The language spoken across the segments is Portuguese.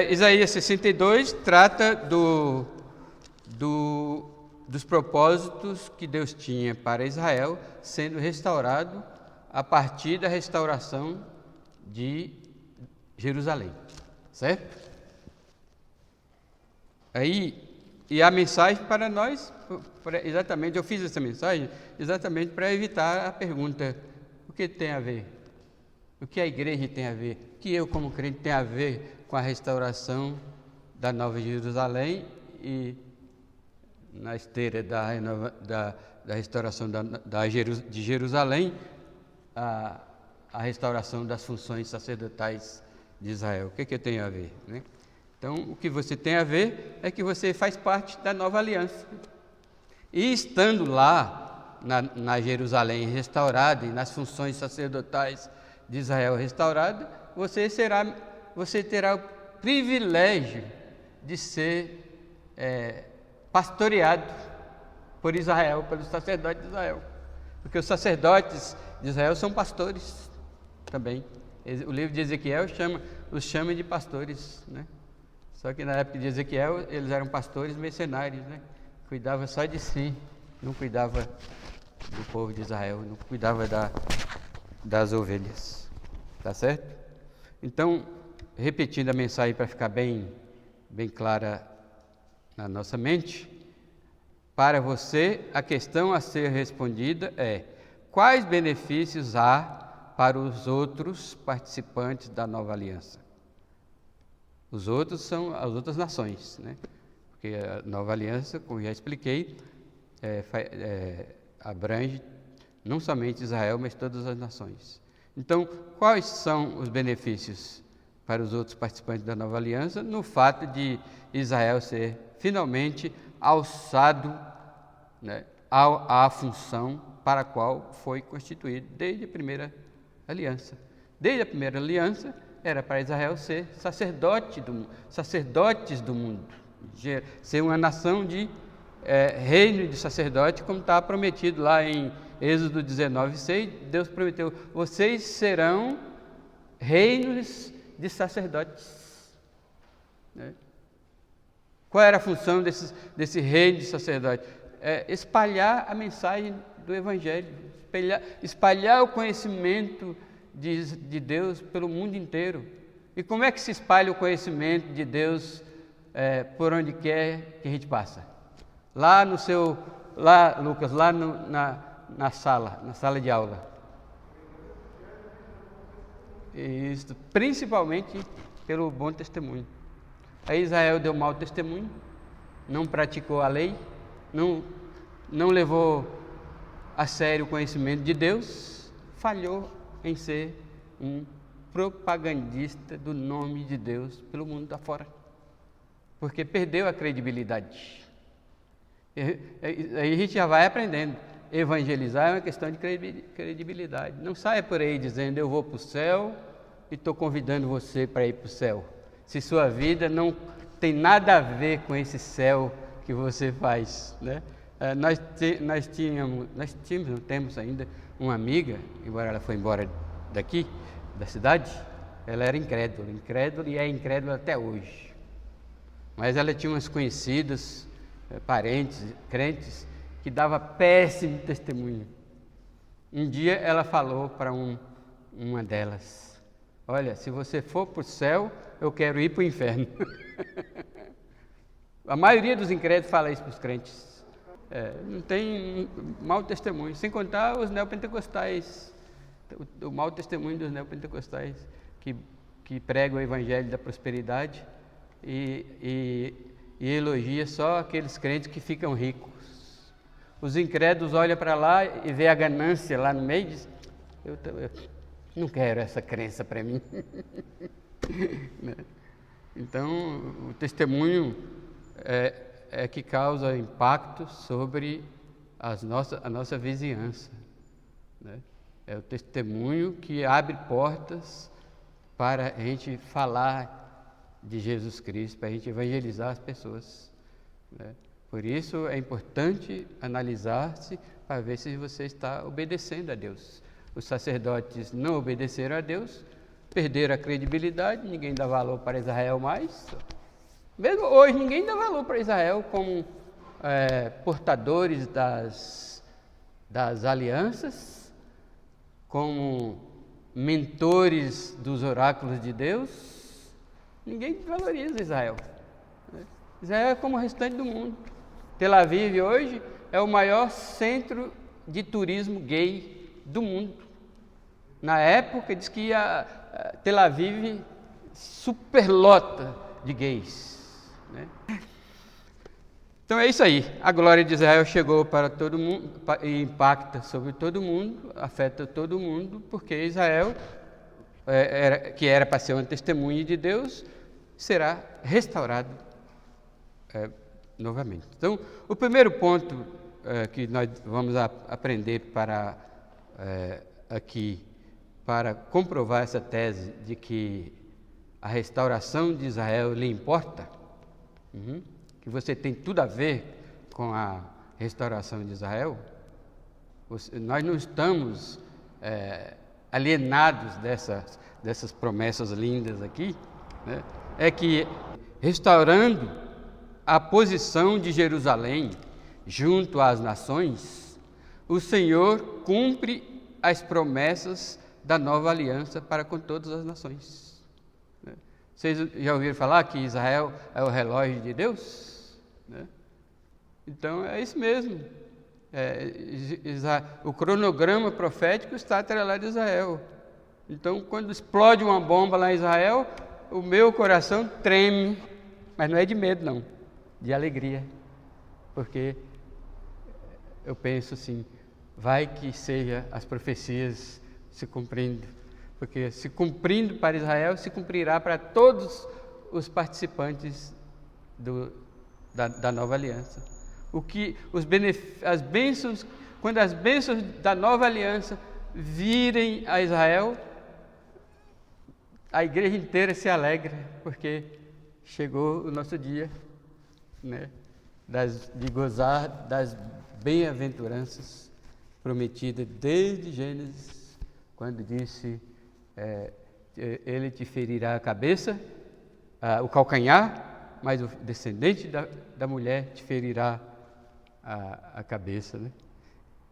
Isaías 62 trata dos propósitos que Deus tinha para Israel sendo restaurado a partir da restauração de Jerusalém, certo? E a mensagem para nós, exatamente, eu fiz essa mensagem exatamente para evitar a pergunta: o que tem a ver? O que a igreja tem a ver? O que eu, como crente, tem a ver com a restauração da Nova Jerusalém e na esteira da restauração de Jerusalém, a restauração das funções sacerdotais de Israel? O que tem a ver, né? Então, o que você tem a ver é que você faz parte da nova aliança. E estando lá, na Jerusalém restaurada e nas funções sacerdotais de Israel restaurada, você terá o privilégio de ser pastoreado por Israel, pelos sacerdotes de Israel. Porque os sacerdotes de Israel são pastores também. O livro de Ezequiel os chama de pastores, né? Só que na época de Ezequiel, eles eram pastores mercenários, né? Cuidava só de si, não cuidava do povo de Israel, não cuidava das ovelhas. Tá certo? Então, repetindo a mensagem para ficar bem clara na nossa mente, para você, a questão a ser respondida é: quais benefícios há para os outros participantes da nova aliança? Os outros são as outras nações, né? Porque a nova aliança, como já expliquei, abrange não somente Israel, mas todas as nações. Então, quais são os benefícios para os outros participantes da nova aliança no fato de Israel ser finalmente alçado, né, à função para a qual foi constituído desde a primeira aliança? Desde a primeira aliança, era para Israel ser sacerdotes do mundo, ser uma nação de reino de sacerdote, como está prometido lá em Êxodo 19:6. Deus prometeu: vocês serão reinos de sacerdotes, né? Qual era a função desse reino de sacerdote? Espalhar a mensagem do Evangelho, espalhar o conhecimento de Deus pelo mundo inteiro. E como é que se espalha o conhecimento de Deus por onde quer que a gente passa? Lucas, na sala de aula. Isso, principalmente pelo bom testemunho. Aí Israel deu mau testemunho, não praticou a lei, não levou a sério o conhecimento de Deus, falhou em ser um propagandista do nome de Deus pelo mundo afora, porque perdeu a credibilidade. Aí a gente já vai aprendendo. Evangelizar é uma questão de credibilidade. Não saia por aí dizendo: eu vou para o céu e estou convidando você para ir para o céu, se sua vida não tem nada a ver com esse céu que você faz, né? Nós temos ainda uma amiga, embora ela foi embora daqui, da cidade, ela era incrédula e é incrédula até hoje. Mas ela tinha umas conhecidas, parentes, crentes, que dava péssimo testemunho. Um dia ela falou para uma delas: olha, se você for para o céu, eu quero ir para o inferno. A maioria dos incrédulos fala isso para os crentes. Não tem mau testemunho, sem contar os neopentecostais, o mau testemunho dos neopentecostais que pregam o evangelho da prosperidade e elogia só aqueles crentes que ficam ricos. Os incrédulos olham para lá e vê a ganância lá no meio e dizem: eu não quero essa crença para mim. Então, o testemunho é que causa impacto sobre a nossa vizinhança, né? É o testemunho que abre portas para a gente falar de Jesus Cristo, para a gente evangelizar as pessoas, né? Por isso é importante analisar-se para ver se você está obedecendo a Deus. Os sacerdotes não obedeceram a Deus, perderam a credibilidade, ninguém dá valor para Israel mais. Mesmo hoje, ninguém dá valor para Israel como portadores das alianças, como mentores dos oráculos de Deus. Ninguém valoriza Israel. Israel é como o restante do mundo. Tel Aviv hoje é o maior centro de turismo gay do mundo. Na época, diz que Tel Aviv superlota de gays, né? Então é isso aí. A glória de Israel chegou para todo mundo e impacta sobre todo mundo, afeta todo mundo, porque Israel, que era para ser uma testemunha de Deus, será restaurado novamente. Então, o primeiro ponto que nós vamos aprender aqui para comprovar essa tese de que a restauração de Israel lhe importa, que você tem tudo a ver com a restauração de Israel, nós não estamos alienados dessas promessas lindas aqui, né? É que restaurando a posição de Jerusalém junto às nações, o Senhor cumpre as promessas da nova aliança para com todas as nações. Vocês já ouviram falar que Israel é o relógio de Deus? Então é isso mesmo. O cronograma profético está atrelado a Israel. Então, quando explode uma bomba lá em Israel, o meu coração treme, mas não é de medo, não, de alegria, porque eu penso assim, vai que seja as profecias se cumprindo, porque se cumprindo para Israel, se cumprirá para todos os participantes da nova aliança. As bênçãos, quando as bênçãos da nova aliança virem a Israel, a igreja inteira se alegra, porque chegou o nosso dia, né, de gozar das bem-aventuranças prometidas desde Gênesis, quando disse, ele te ferirá a cabeça, o calcanhar, mas o descendente da mulher te ferirá a cabeça, né?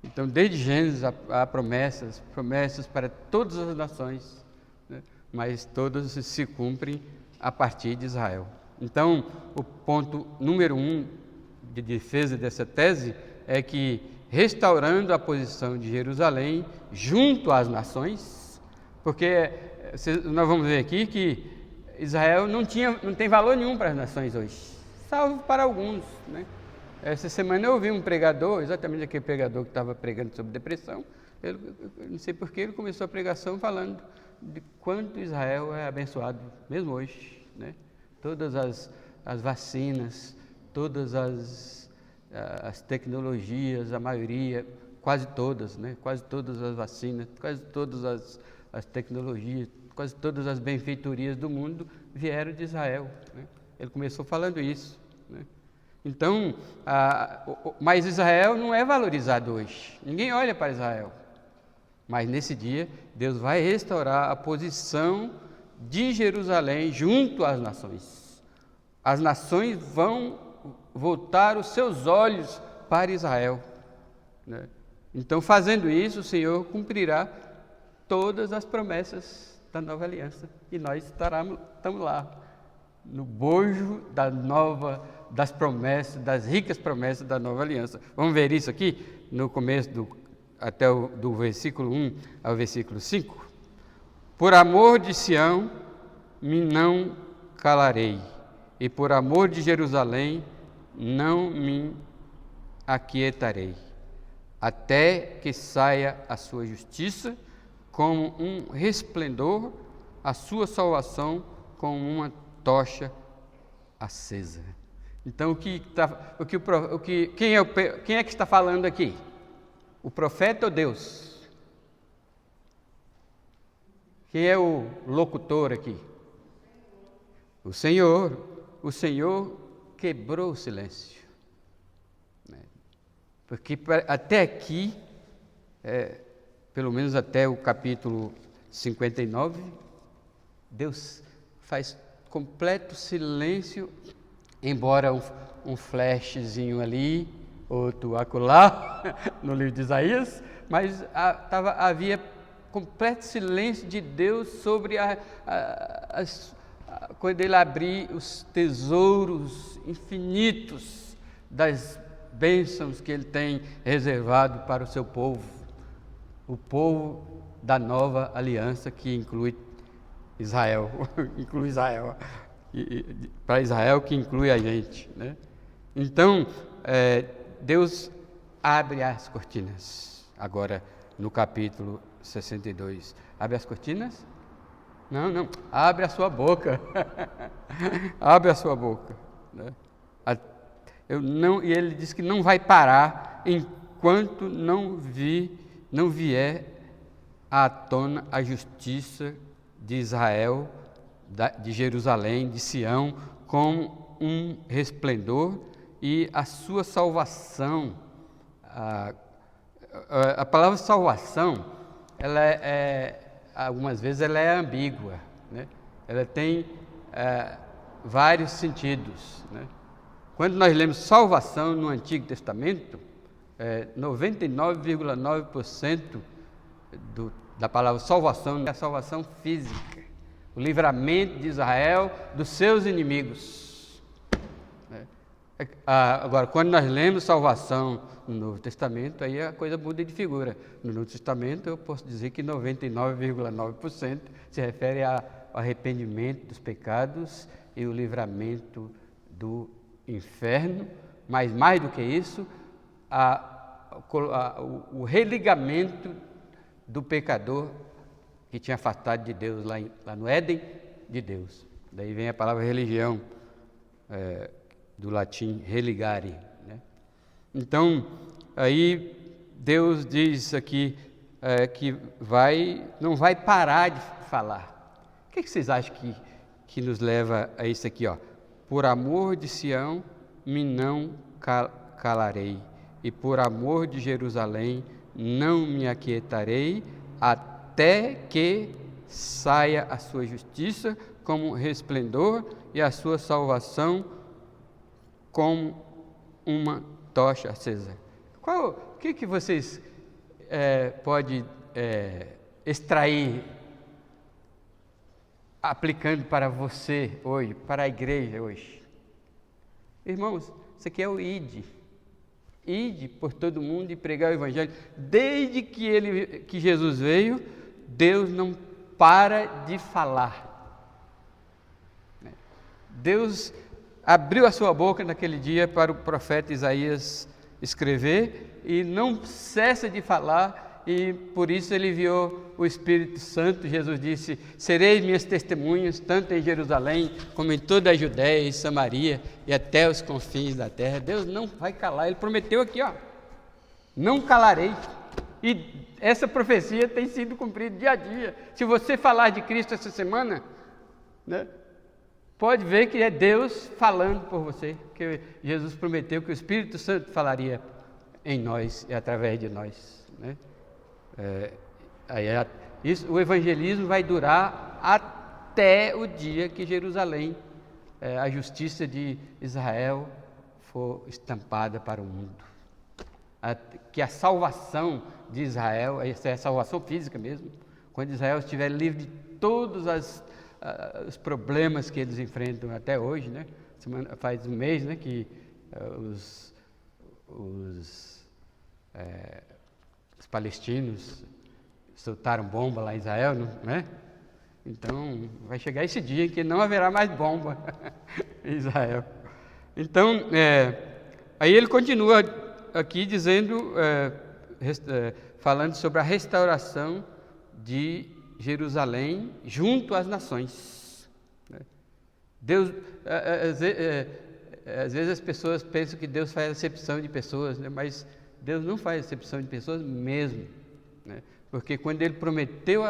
Então, desde Gênesis há promessas para todas as nações, né? Mas todas se cumprem a partir de Israel. Então, o ponto número 1 de defesa dessa tese é que, restaurando a posição de Jerusalém junto às nações, porque nós vamos ver aqui que Israel não tem valor nenhum para as nações hoje, salvo para alguns, né? Essa semana eu ouvi um pregador, exatamente aquele pregador que estava pregando sobre depressão, eu não sei porquê, ele começou a pregação falando de quanto Israel é abençoado, mesmo hoje, né? Todas as vacinas, todas as tecnologias, a maioria, quase todas, né? Quase todas as vacinas, quase todas as tecnologias, quase todas as benfeitorias do mundo vieram de Israel, né? Ele começou falando isso, né? Então, mas Israel não é valorizado hoje, ninguém olha para Israel, mas nesse dia Deus vai restaurar a posição de Jerusalém junto às nações. As nações vão voltar os seus olhos para Israel, né? Então, fazendo isso, o Senhor cumprirá todas as promessas da nova aliança, e nós estamos lá, no bojo das promessas, das ricas promessas da nova aliança. Vamos ver isso aqui, no começo do versículo 1 ao versículo 5. Por amor de Sião, me não calarei, e por amor de Jerusalém, não me aquietarei, até que saia a sua justiça como um resplendor, a sua salvação como uma tocha acesa. Então, quem é que está falando aqui? O profeta ou Deus? Quem é o locutor aqui? O Senhor. O Senhor quebrou o silêncio, né? Porque até aqui, pelo menos até o capítulo 59, Deus faz completo silêncio, embora um flashzinho ali, outro acolá, no livro de Isaías, mas havia completo silêncio de Deus sobre quando ele abrir os tesouros infinitos das bênçãos que ele tem reservado para o seu povo, o povo da nova aliança que inclui Israel, para Israel que inclui a gente, né? Então, Deus abre as cortinas, agora no capítulo 62. Abre as cortinas? Não, abre a sua boca, abre a sua boca, né? E ele diz que não vai parar enquanto não vier à tona a justiça de Israel, de Jerusalém, de Sião, com um resplendor, e a sua salvação. A palavra salvação, algumas vezes ela é ambígua, né? Ela tem vários sentidos, né? Quando nós lemos salvação no Antigo Testamento, 99,9% da palavra salvação é a salvação física, o livramento de Israel dos seus inimigos, né? Agora, quando nós lemos salvação no Novo Testamento, aí a coisa muda de figura. No Novo Testamento eu posso dizer que 99,9% se refere ao arrependimento dos pecados e o livramento do inferno, mas mais do que isso, o religamento do pecador que tinha afastado de Deus lá no Éden de Deus. Daí vem a palavra religião, do latim religare, né? Então, aí Deus diz aqui que não vai parar de falar. O que vocês acham que nos leva a isso aqui, ó? Por amor de Sião, me não calarei, e por amor de Jerusalém, não me aquietarei, até que saia a sua justiça como resplendor e a sua salvação como uma tocha acesa. O que vocês podem extrair aplicando para você hoje, para a igreja hoje? Irmãos, isso aqui é o ide. Ide por todo mundo e pregar o evangelho. Desde que Jesus veio, Deus não para de falar. Deus abriu a sua boca naquele dia para o profeta Isaías escrever e não cessa de falar, e por isso ele enviou o Espírito Santo. Jesus disse: sereis minhas testemunhas, tanto em Jerusalém como em toda a Judéia e Samaria e até os confins da terra. Deus não vai calar, ele prometeu aqui, ó, não calarei, e essa profecia tem sido cumprida dia a dia. Se você falar de Cristo essa semana, né, pode ver que é Deus falando por você, que Jesus prometeu que o Espírito Santo falaria em nós e através de nós, né? O evangelismo vai durar até o dia que Jerusalém, a justiça de Israel, for estampada para o mundo. Que a salvação de Israel, essa é a salvação física mesmo, quando Israel estiver livre de todos os problemas que eles enfrentam até hoje, né? Faz um mês, né, que os palestinos soltaram bomba lá em Israel, né? Então, vai chegar esse dia em que não haverá mais bomba em Israel. Então, aí ele continua aqui dizendo, falando sobre a restauração de Jerusalém junto às nações. Deus, às vezes as pessoas pensam que Deus faz acepção de pessoas, né? Mas Deus não faz acepção de pessoas mesmo, né? Porque quando Ele prometeu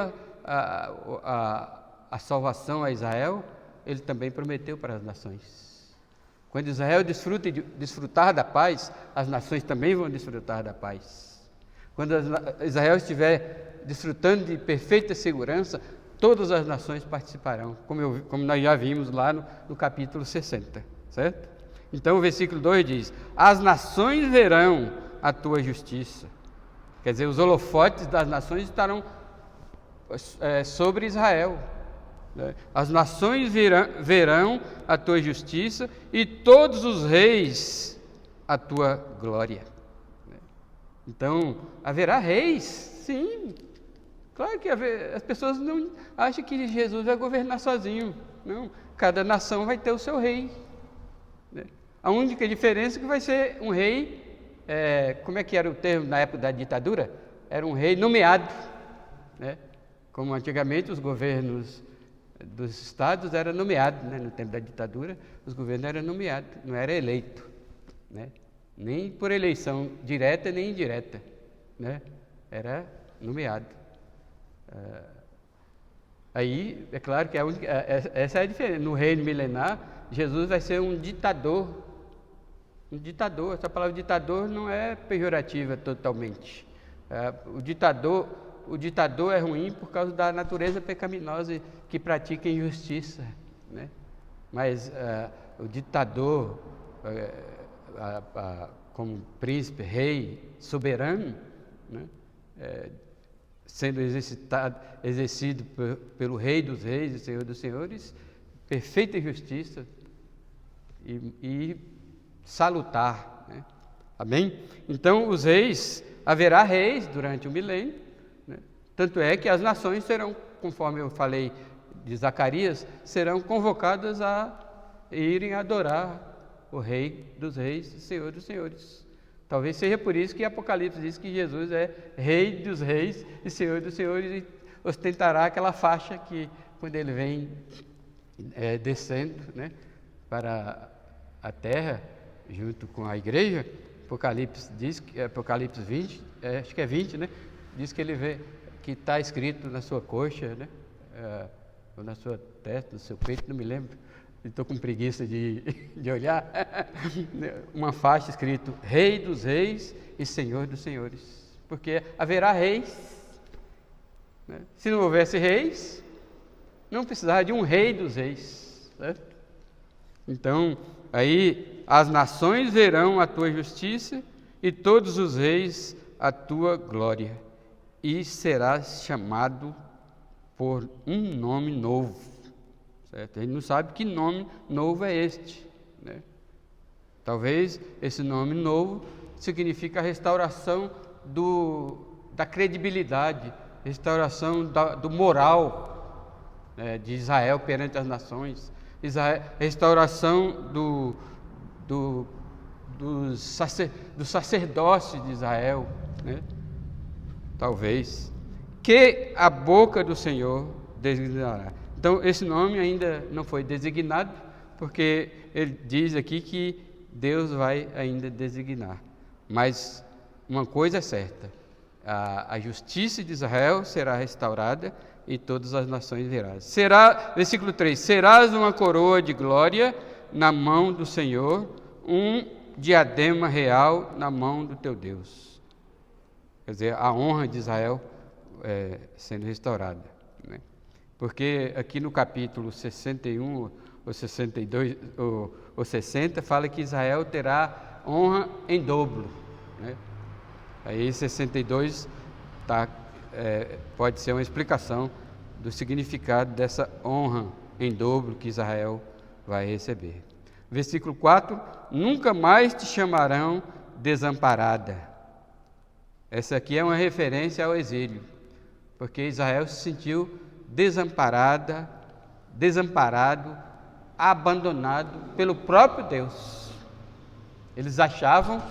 a salvação a Israel, Ele também prometeu para as nações. Quando Israel desfrutar da paz, as nações também vão desfrutar da paz. Quando Israel estiver desfrutando de perfeita segurança, todas as nações participarão, como nós já vimos lá no capítulo 60, certo? Então o versículo 2 diz: as nações verão a tua justiça. Quer dizer, os holofotes das nações estarão sobre Israel. As nações verão a tua justiça e todos os reis a tua glória. Então, haverá reis, sim. Claro que as pessoas não acham que Jesus vai governar sozinho. Não, cada nação vai ter o seu rei. A única diferença é que vai ser um rei, como é que era o termo na época da ditadura? Era um rei nomeado, né? Como antigamente os governos dos estados eram nomeados, né? No tempo da ditadura, os governos eram nomeados, não era eleito, né? Nem por eleição direta nem indireta, né? Era nomeado. Aí, é claro que essa é a diferença. No reino milenar, Jesus vai ser um ditador. Um ditador. Essa palavra ditador não é pejorativa totalmente. O ditador é ruim por causa da natureza pecaminosa que pratica injustiça, né? Mas o ditador, como príncipe, rei, soberano, né? Sendo exercido pelo Rei dos Reis e Senhor dos Senhores, perfeita justiça e salutar, né? Amém? Então, os reis, haverá reis durante o milênio, né? Tanto é que as nações serão, conforme eu falei de Zacarias, serão convocadas a irem adorar o Rei dos Reis e Senhor dos Senhores. Talvez seja por isso que Apocalipse diz que Jesus é Rei dos Reis e Senhor dos Senhores e ostentará aquela faixa que, quando ele vem descendo, né, para a terra, junto com a igreja, Apocalipse 20, acho que é 20, né, diz que ele vê, que está escrito na sua coxa, né, ou na sua testa, no seu peito, não me lembro. Estou com preguiça de olhar, uma faixa escrito Rei dos Reis e Senhor dos Senhores, porque haverá reis, né? Se não houvesse reis, não precisava de um Rei dos Reis, certo? Então, aí as nações verão a tua justiça e todos os reis a tua glória, e serás chamado por um nome novo. Certo? A gente não sabe que nome novo é este, né? Talvez esse nome novo signifique a restauração da credibilidade, restauração do moral, né, de Israel perante as nações, restauração do sacerdócio de Israel, né? Talvez que a boca do Senhor designará. Então, esse nome ainda não foi designado, porque ele diz aqui que Deus vai ainda designar. Mas uma coisa é certa: a justiça de Israel será restaurada e todas as nações verão. Versículo 3: serás uma coroa de glória na mão do Senhor, um diadema real na mão do teu Deus. Quer dizer, a honra de Israel sendo restaurada, né? Porque aqui no capítulo 61, ou 62, ou 60, fala que Israel terá honra em dobro, né? Aí 62 pode ser uma explicação do significado dessa honra em dobro que Israel vai receber. Versículo 4: nunca mais te chamarão desamparada. Essa aqui é uma referência ao exílio, porque Israel se sentiu desamparado, abandonado pelo próprio Deus. Eles achavam,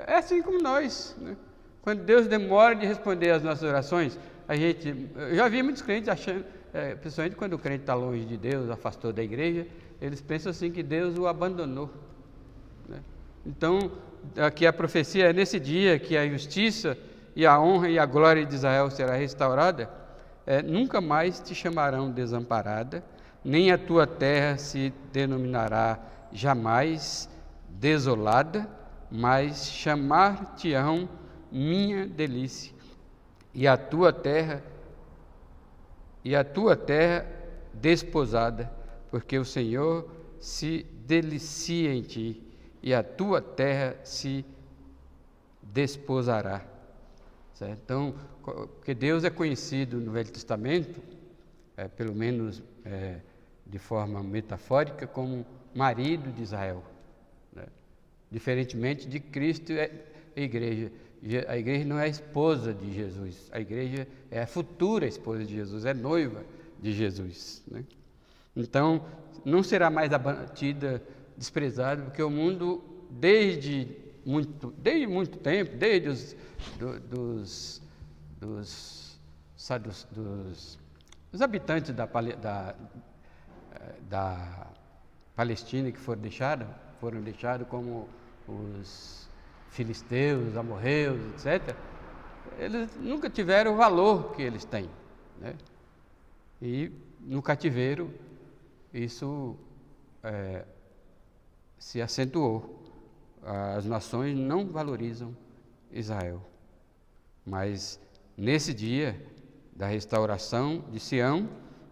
assim como nós, né? Quando Deus demora de responder às nossas orações, eu já vi muitos crentes achando, principalmente quando o crente está longe de Deus, afastou da igreja, eles pensam assim que Deus o abandonou, né? Então, aqui a profecia é nesse dia que a justiça e a honra e a glória de Israel será restaurada. Nunca mais te chamarão desamparada, nem a tua terra se denominará jamais desolada, mas chamar-te-ão minha delícia, e a tua terra e a tua terra desposada, porque o Senhor se delicia em ti, e a tua terra se desposará. Certo? Então, porque Deus é conhecido no Velho Testamento, pelo menos de forma metafórica, como marido de Israel, né? Diferentemente de Cristo e a igreja. A igreja não é a esposa de Jesus, a igreja é a futura esposa de Jesus, é noiva de Jesus, né? Então, não será mais abatida, desprezada, porque o mundo, desde muito tempo, desde os habitantes da Palestina que foram deixados como os filisteus, amorreus, etc., eles nunca tiveram o valor que eles têm, né? E no cativeiro isso se acentuou. As nações não valorizam Israel. Mas nesse dia da restauração de Sião,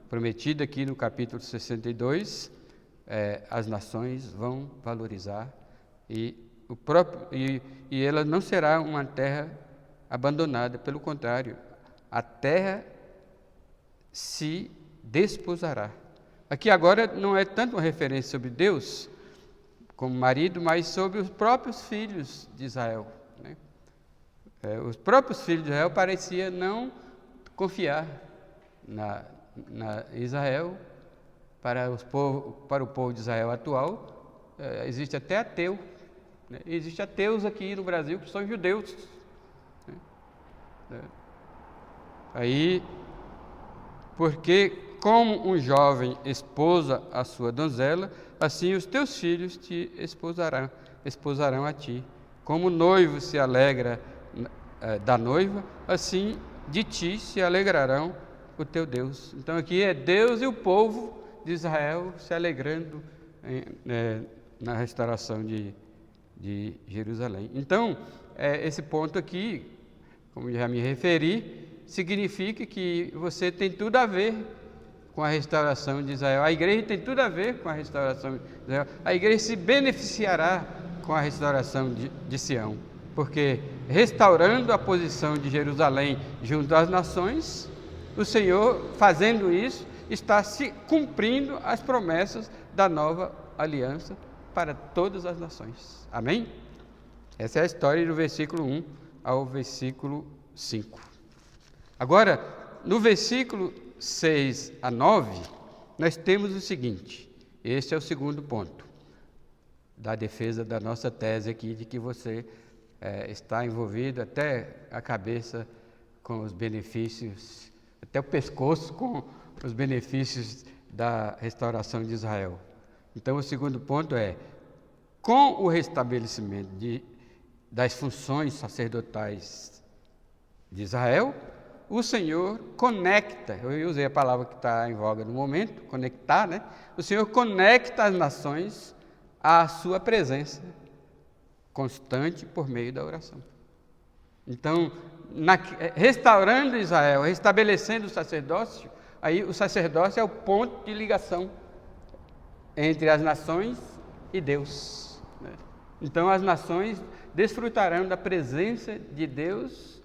prometida aqui no capítulo 62, as nações vão valorizar e ela não será uma terra abandonada, pelo contrário, a terra se desposará. Aqui agora não é tanto uma referência sobre Deus como marido, mas sobre os próprios filhos de Israel, né? Os próprios filhos de Israel pareciam não confiar na Israel. Para o povo de Israel atual, existe até ateu, né? Existem ateus aqui no Brasil que são judeus, né? Aí, porque como um jovem esposa a sua donzela, assim os teus filhos te esposarão a ti. Como o noivo se alegra da noiva, assim de ti se alegrarão o teu Deus. Então aqui é Deus e o povo de Israel se alegrando na restauração de Jerusalém. Então, esse ponto aqui, como já me referi, significa que você tem tudo a ver com a restauração de Israel. A igreja tem tudo a ver com a restauração de Israel. A igreja se beneficiará com a restauração de Sião, porque restaurando a posição de Jerusalém junto às nações, o Senhor, fazendo isso, está se cumprindo as promessas da nova aliança para todas as nações. Amém? Essa é a história do versículo 1 ao versículo 5. Agora, no versículo 6 a 9, nós temos o seguinte: este é o segundo ponto da defesa da nossa tese aqui, de que você está envolvido até a cabeça com os benefícios, até o pescoço com os benefícios da restauração de Israel. Então, o segundo ponto é: com o restabelecimento das funções sacerdotais de Israel, o Senhor conecta, eu usei a palavra que está em voga no momento, conectar, né? O Senhor conecta as nações à sua presença constante por meio da oração. Então, restaurando Israel, restabelecendo o sacerdócio, aí o sacerdócio é o ponto de ligação entre as nações e Deus, né? Então, as nações desfrutarão da presença de Deus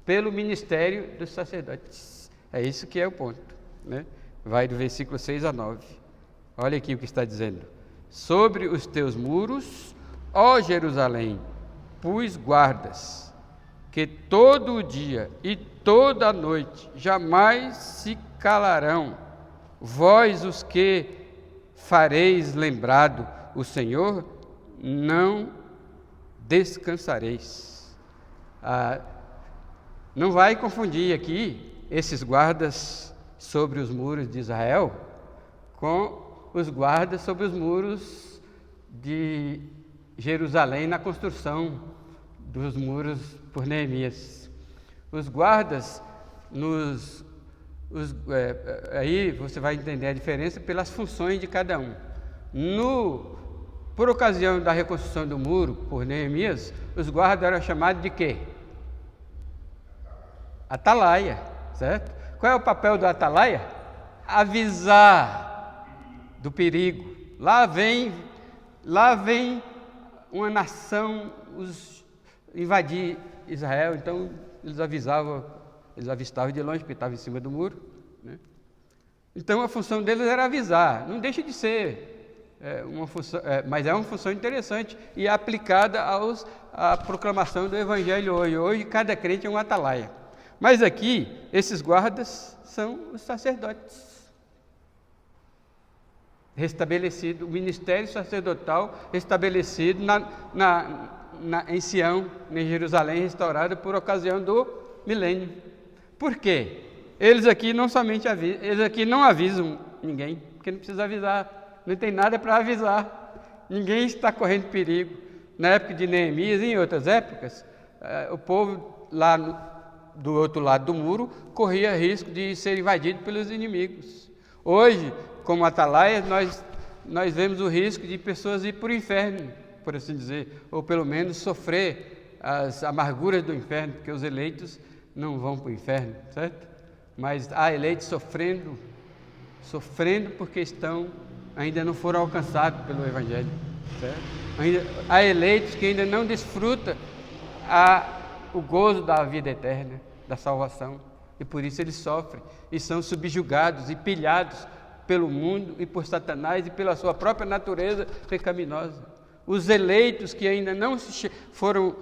pelo ministério dos sacerdotes. É isso que é o ponto, né? Vai do versículo 6 a 9. Olha aqui o que está dizendo: sobre os teus muros, ó Jerusalém, pus guardas, que todo o dia e toda a noite jamais se calarão. Vós, os que fareis lembrado o Senhor, não descansareis. Não vai confundir aqui esses guardas sobre os muros de Israel com os guardas sobre os muros de Jerusalém na construção dos muros por Neemias. Os guardas aí você vai entender a diferença pelas funções de cada um. Por ocasião da reconstrução do muro por Neemias, os guardas eram chamados de quê? Atalaia, certo? Qual é o papel do atalaia? Avisar do perigo. Lá vem uma nação invadir Israel. Então eles avistavam de longe, porque estava em cima do muro, né? Então a função deles era avisar. Não deixa de ser uma função, mas é uma função interessante e aplicada à proclamação do Evangelho hoje. Hoje cada crente é um atalaia. Mas aqui, esses guardas são os sacerdotes. Restabelecido, o ministério sacerdotal restabelecido em Sião, em Jerusalém, restaurado por ocasião do milênio. Por quê? Eles aqui não avisam ninguém, porque não precisa avisar, não tem nada para avisar, ninguém está correndo perigo. Na época de Neemias e em outras épocas, o povo lá do outro lado do muro corria risco de ser invadido pelos inimigos. Hoje, como atalaia, nós vemos o risco de pessoas ir para o inferno, por assim dizer, ou pelo menos sofrer as amarguras do inferno, porque os eleitos não vão para o inferno, certo? Mas há eleitos sofrendo porque ainda não foram alcançados pelo Evangelho, certo? Há eleitos que ainda não desfrutam o gozo da vida eterna, da salvação, e por isso eles sofrem e são subjugados e pilhados pelo mundo e por Satanás e pela sua própria natureza pecaminosa. Os eleitos que ainda não foram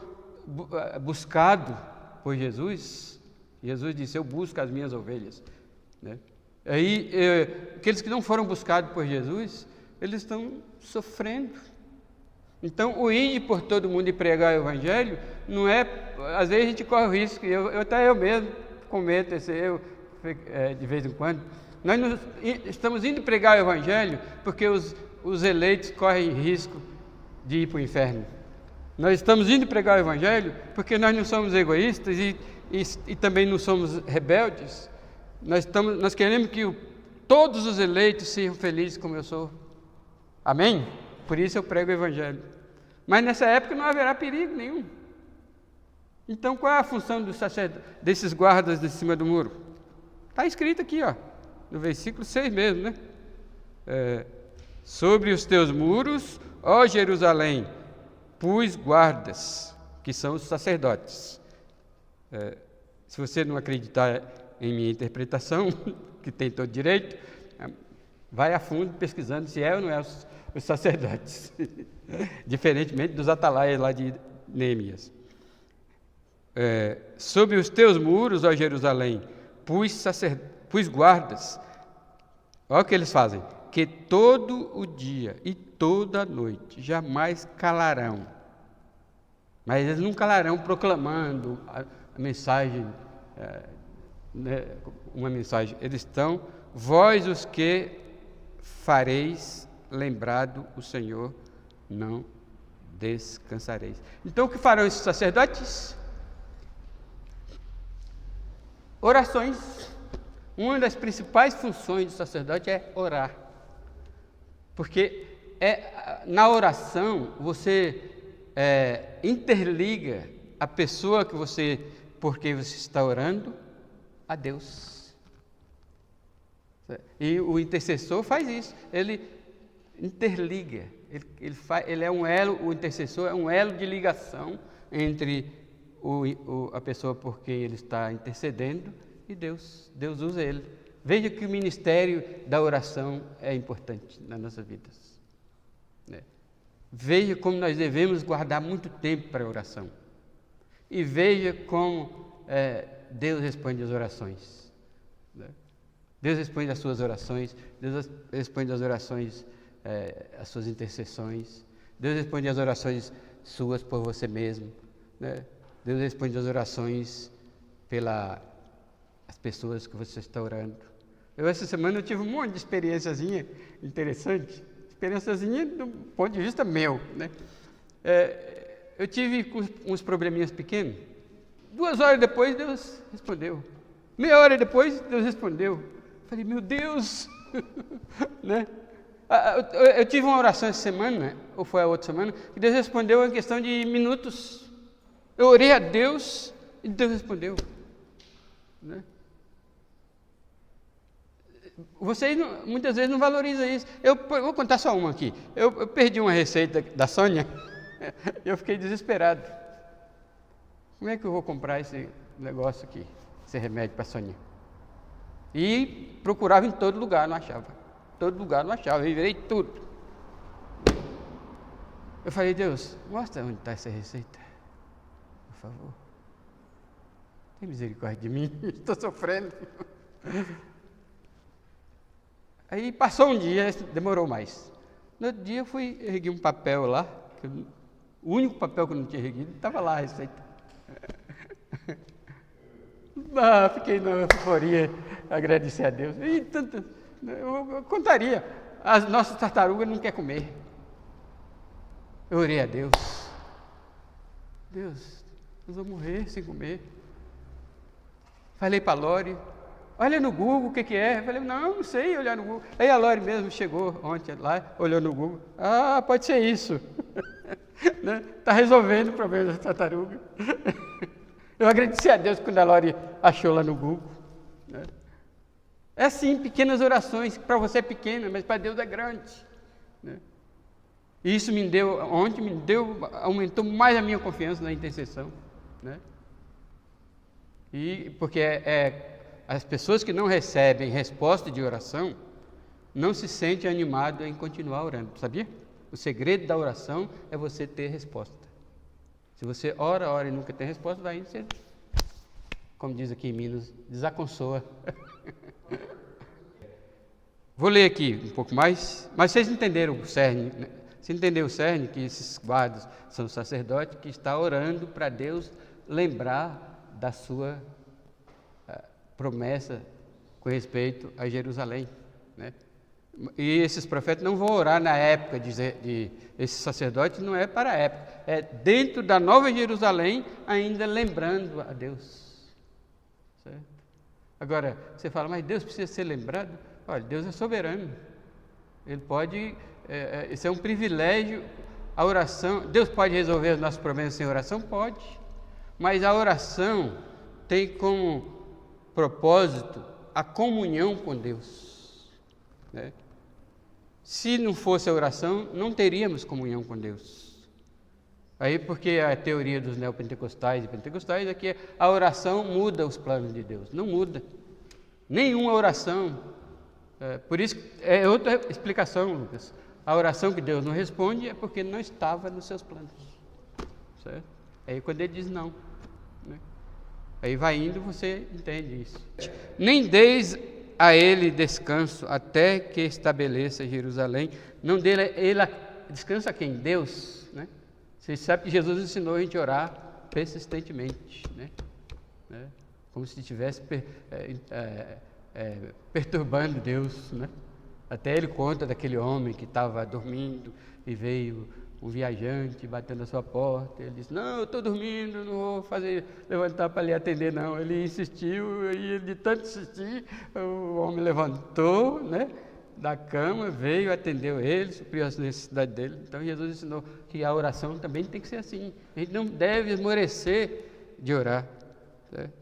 buscados por Jesus, Jesus disse: eu busco as minhas ovelhas, né? Aí, aqueles que não foram buscados por Jesus, eles estão sofrendo. Então, o ir por todo mundo e pregar o Evangelho, não é, às vezes a gente corre o risco, até eu mesmo cometo esse erro de vez em quando. Nós não estamos indo pregar o Evangelho porque os eleitos correm risco de ir para o inferno. Nós estamos indo pregar o Evangelho porque nós não somos egoístas e também não somos rebeldes. Nós queremos que todos os eleitos sejam felizes como eu sou. Amém? Por isso eu prego o Evangelho. Mas nessa época não haverá perigo nenhum. Então qual é a função desses guardas de cima do muro? Está escrito aqui, no versículo 6 mesmo, né? Sobre os teus muros, ó Jerusalém, pus guardas, que são os sacerdotes. Se você não acreditar em minha interpretação, que tem todo direito, vai a fundo pesquisando se é ou não é os sacerdotes, diferentemente dos atalaias lá de Neemias. Sobre os teus muros, ó Jerusalém, pus guardas. Olha o que eles fazem: que todo o dia e toda a noite jamais calarão. Mas eles não calarão proclamando a mensagem, uma mensagem. Eles estão: vós os que fareis lembrado o Senhor, não descansareis. Então o que farão esses sacerdotes? Orações. Uma das principais funções do sacerdote é orar. Porque na oração você interliga a pessoa por quem você está orando a Deus. E o intercessor faz isso, ele interliga, ele é um elo, o intercessor é um elo de ligação entre a pessoa por quem ele está intercedendo e Deus. Deus usa ele. Veja que o ministério da oração é importante nas nossas vidas. Veja como nós devemos guardar muito tempo para a oração. E veja como Deus responde às orações. Deus responde às suas orações, Deus responde às orações, às suas intercessões, Deus responde às orações suas por você mesmo, né? Deus responde às orações pelas pessoas que você está orando. Essa semana eu tive um monte de experiênciazinha interessante, experiênciazinha do ponto de vista meu, né? Eu tive uns probleminhas pequenos, 2 horas depois Deus respondeu, meia hora depois Deus respondeu. Falei, meu Deus, né? Eu tive uma oração essa semana, ou foi a outra semana, que Deus respondeu em questão de minutos. Eu orei a Deus e Deus respondeu, né? Vocês muitas vezes não valorizam isso. Eu vou contar só uma aqui. Eu perdi uma receita da Sônia, eu fiquei desesperado. Como é que eu vou comprar esse negócio aqui, esse remédio para a Sônia? E procurava em todo lugar, não achava. Todo lugar não achava, eu virei tudo. Eu falei, Deus, mostra onde está essa receita, por favor. Tem misericórdia de mim, estou sofrendo. Aí passou um dia, demorou mais. No outro dia eu fui erguer um papel lá, o único papel que eu não tinha erguido, estava lá a receita. Fiquei na euforia, agradecer a Deus. E tanto, eu contaria, as nossas tartarugas não querem comer. Eu orei a Deus. Deus, nós vamos morrer sem comer. Falei para a Lore, olha no Google o que é. Eu falei, não sei olhar no Google. Aí a Lore mesmo chegou ontem lá, olhou no Google. Pode ser isso. Está resolvendo o problema das tartarugas. Eu agradeci a Deus quando a Lore achou lá no Google. É assim, pequenas orações, para você é pequena, mas para Deus é grande. E isso aumentou mais a minha confiança na intercessão. E porque as pessoas que não recebem resposta de oração, não se sentem animadas em continuar orando, sabia? O segredo da oração é você ter resposta. Se você ora e nunca tem resposta, daí você, como diz aqui em Minas, desaconsoa. Vou ler aqui um pouco mais, mas vocês entenderam o cerne, né? Você entendeu o cerne, que esses guardas são sacerdotes que está orando para Deus lembrar da sua promessa com respeito a Jerusalém, né? E esses profetas não vão orar na época de esses sacerdotes, não é para a época, é dentro da Nova Jerusalém, ainda lembrando a Deus, certo? Agora, você fala, mas Deus precisa ser lembrado? Olha, Deus é soberano, Ele pode, isso é um privilégio, a oração, Deus pode resolver os nossos problemas sem oração? Pode, mas a oração tem como propósito a comunhão com Deus, né? Se não fosse a oração, não teríamos comunhão com Deus. Aí, porque a teoria dos neopentecostais e pentecostais é que a oração muda os planos de Deus. Não muda. Nenhuma oração. Por isso, é outra explicação, Lucas. A oração que Deus não responde é porque não estava nos seus planos. Certo? Aí, quando Ele diz não, né? Aí vai indo, você entende isso. Nem deis a Ele descanso até que estabeleça Jerusalém. Não dele, Ele descansa a quem? Deus, né? Vocês sabem que Jesus ensinou a gente a orar persistentemente, né? Como se estivesse perturbando Deus, né? Até Ele conta daquele homem que estava dormindo e veio um viajante batendo a sua porta. Ele disse, não, eu estou dormindo, não vou levantar para lhe atender, não. Ele insistiu, e de tanto insistir, o homem levantou, né, da cama, veio, atendeu ele, supriu as necessidades dele. Então, Jesus ensinou que a oração também tem que ser assim. A gente não deve esmorecer de orar, certo?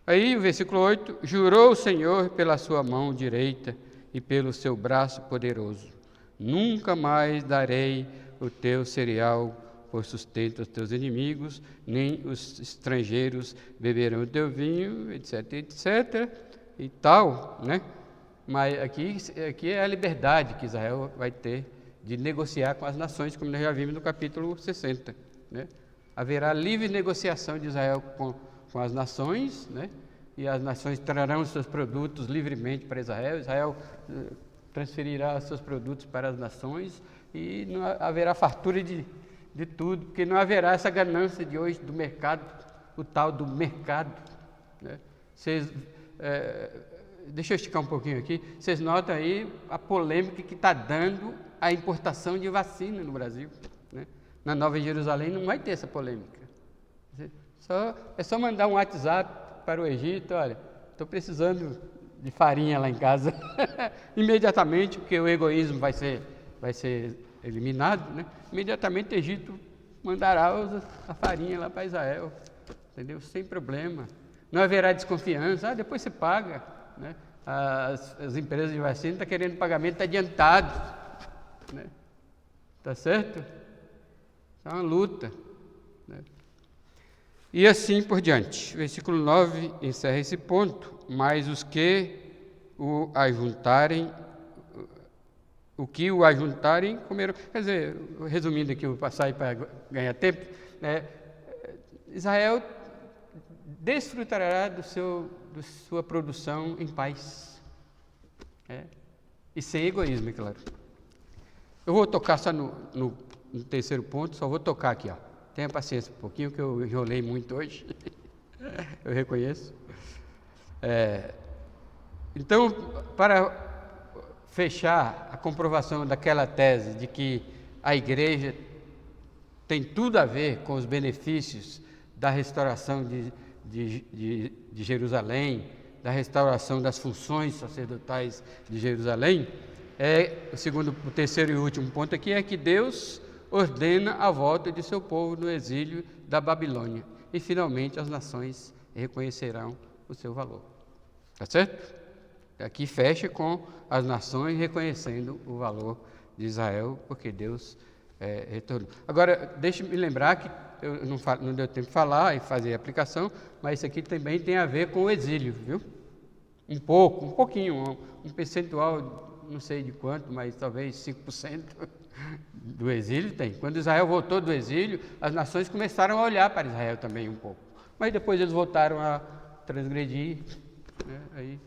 Aí, o versículo 8, jurou o Senhor pela sua mão direita e pelo seu braço poderoso, nunca mais darei o teu cereal por sustento aos teus inimigos, nem os estrangeiros beberão o teu vinho, etc, etc, e tal, né? Mas aqui é a liberdade que Israel vai ter de negociar com as nações, como nós já vimos no capítulo 60, né? Haverá livre negociação de Israel com as nações, né? E as nações trarão os seus produtos livremente para Israel, Israel transferirá os seus produtos para as nações, e não haverá fartura de tudo, porque não haverá essa ganância de hoje do mercado, o tal do mercado, né? Deixa eu esticar um pouquinho aqui, vocês notam aí a polêmica que está dando a importação de vacina no Brasil, né? Na Nova Jerusalém não vai ter essa polêmica, é só mandar um WhatsApp para o Egito, olha, estou precisando de farinha lá em casa, imediatamente, porque o egoísmo vai ser eliminado, né? Imediatamente o Egito mandará a farinha lá para Israel, entendeu? Sem problema. Não haverá desconfiança, depois você paga, né? as empresas de vacina estão querendo pagamento adiantado, né? Tá certo? É uma luta, né? E assim por diante. Versículo 9 encerra esse ponto. Mas os que o ajuntarem, comeram. Quer dizer, resumindo aqui, eu vou passar aí para ganhar tempo, né? Israel desfrutará da sua produção em paz, né? E sem egoísmo, é claro. Eu vou tocar só no terceiro ponto, só vou tocar aqui, ó. Tenha paciência um pouquinho, que eu enrolei muito hoje. Eu reconheço. Então, para fechar a comprovação daquela tese de que a igreja tem tudo a ver com os benefícios da restauração de Jerusalém, da restauração das funções sacerdotais de Jerusalém, o terceiro e último ponto aqui é que Deus ordena a volta de seu povo no exílio da Babilônia e finalmente as nações reconhecerão o seu valor. Tá certo? Aqui fecha com as nações reconhecendo o valor de Israel, porque Deus retornou. Agora, deixe-me lembrar que eu não deu tempo de falar e fazer a aplicação, mas isso aqui também tem a ver com o exílio, viu? Um pouquinho, um percentual, não sei de quanto, mas talvez 5% do exílio tem. Quando Israel voltou do exílio, as nações começaram a olhar para Israel também um pouco, mas depois eles voltaram a transgredir, né?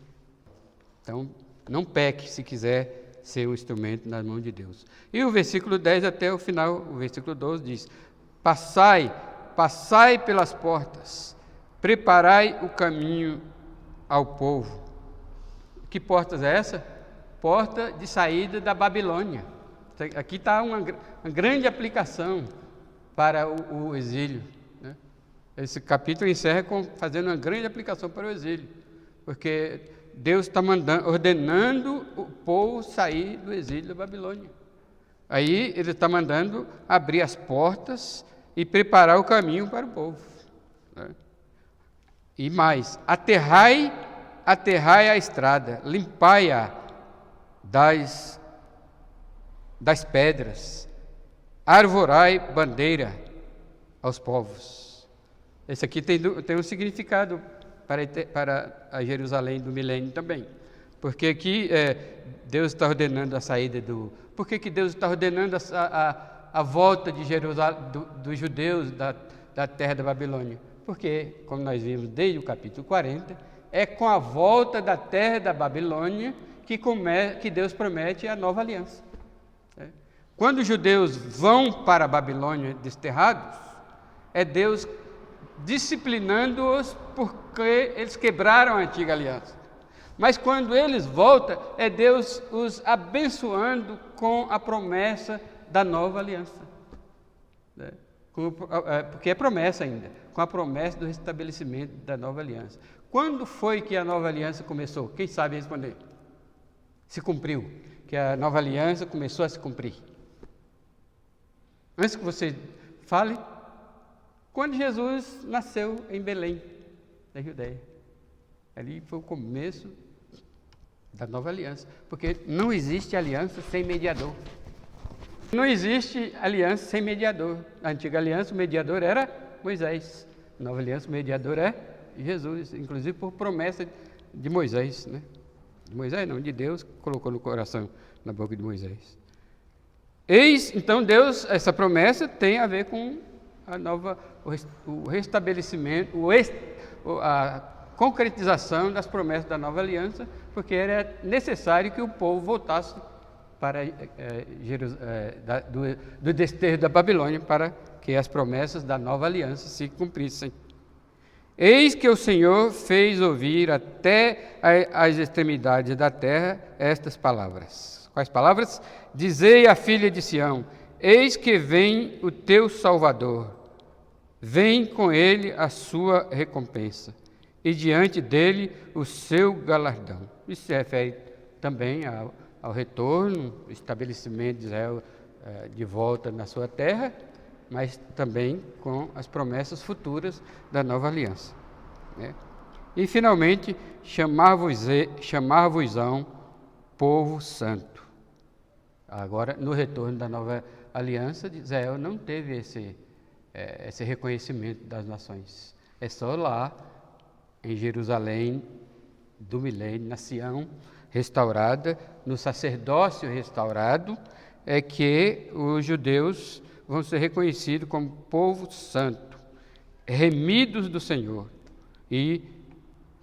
Então, não peque se quiser ser um instrumento nas mãos de Deus. E o versículo 10 até o final, o versículo 12 diz: passai pelas portas, preparai o caminho ao povo. Que portas é essa? Porta de saída da Babilônia. Aqui está uma grande aplicação para o exílio, né? Esse capítulo encerra fazendo uma grande aplicação para o exílio, porque Deus está ordenando o povo sair do exílio da Babilônia. Aí ele está mandando abrir as portas e preparar o caminho para o povo, né? E mais, aterrai a estrada, limpai-a das pedras, arvorai bandeira aos povos. Esse aqui tem um significado para a Jerusalém do milênio também, porque aqui Deus está ordenando a saída Por que Deus está ordenando a volta de Jerusalém, dos judeus da terra da Babilônia? Porque, como nós vimos desde o capítulo 40, é com a volta da terra da Babilônia que Deus promete a nova aliança. Quando os judeus vão para a Babilônia desterrados, é Deus disciplinando-os porque eles quebraram a antiga aliança. Mas quando eles voltam, é Deus os abençoando com a promessa da nova aliança, né? Porque é promessa ainda, com a promessa do restabelecimento da nova aliança. Quando foi que a nova aliança começou? Quem sabe responder? Se cumpriu, que a nova aliança começou a se cumprir. Antes que você fale, quando Jesus nasceu em Belém, da Judéia. Ali foi o começo da nova aliança, porque não existe aliança sem mediador. Não existe aliança sem mediador. Na antiga aliança, o mediador era Moisés. Na nova aliança, o mediador é Jesus, inclusive por promessa de Moisés, né? De Moisés não, de Deus, colocou no coração, na boca de Moisés. Então Deus, essa promessa tem a ver com o restabelecimento, a concretização das promessas da nova aliança, porque era necessário que o povo voltasse para do desterro da Babilônia, para que as promessas da nova aliança se cumprissem. Eis que o Senhor fez ouvir até as extremidades da terra estas palavras. Quais palavras? Dizei à filha de Sião: eis que vem o teu Salvador, vem com ele a sua recompensa, e diante dele o seu galardão. Isso se refere também ao retorno, estabelecimento de Israel de volta na sua terra, mas também com as promessas futuras da nova aliança, né? e finalmente chamar-vos-ão povo santo. Agora, no retorno da nova aliança, Israel não teve esse reconhecimento das nações. É só lá, em Jerusalém do milênio, na Sião restaurada, no sacerdócio restaurado, é que os judeus vão ser reconhecidos como povo santo, remidos do Senhor, e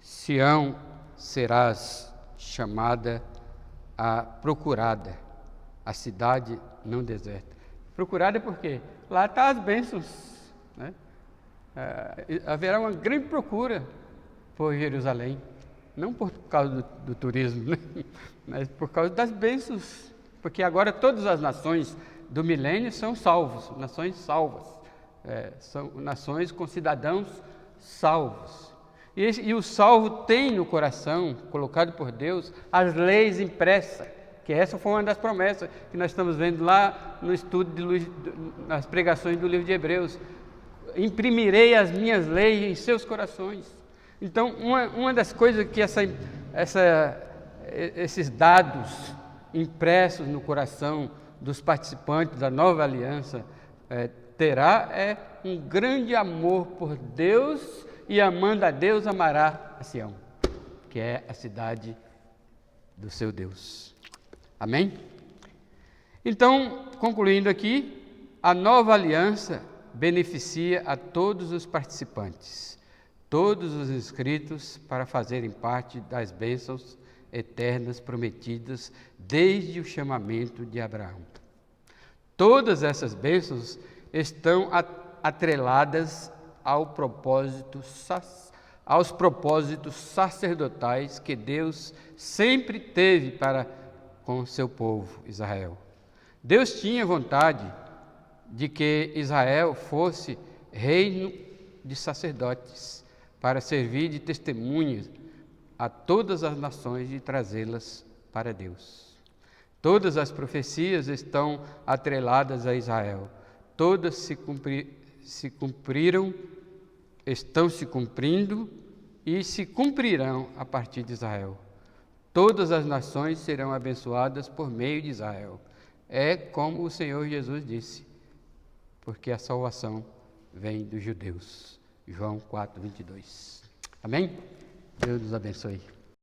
Sião serás chamada a procurada, a cidade não deserta. Procurada porque lá estão as bênçãos, né? Haverá uma grande procura por Jerusalém, não por causa do turismo, né? Mas por causa das bênçãos, porque agora todas as nações do milênio são salvos, nações salvas, são nações com cidadãos salvos. E o salvo tem no coração, colocado por Deus, as leis impressas, que essa foi uma das promessas que nós estamos vendo lá no estudo nas pregações do livro de Hebreus. Imprimirei as minhas leis em seus corações. Então, uma das coisas que esses dados impressos no coração dos participantes da nova aliança terá é um grande amor por Deus, e amando a Deus amará a Sião, que é a cidade do seu Deus. Amém? Então, concluindo aqui, a nova aliança beneficia a todos os participantes, todos os inscritos, para fazerem parte das bênçãos eternas prometidas desde o chamamento de Abraão. Todas essas bênçãos estão atreladas aos propósitos sacerdotais que Deus sempre teve para com o seu povo, Israel. Deus tinha vontade de que Israel fosse reino de sacerdotes, para servir de testemunhas a todas as nações e trazê-las para Deus. Todas as profecias estão atreladas a Israel. Todas se cumpriram, estão se cumprindo e se cumprirão a partir de Israel. Todas as nações serão abençoadas por meio de Israel. É como o Senhor Jesus disse, porque a salvação vem dos judeus. João 4:22. Amém? Deus nos abençoe.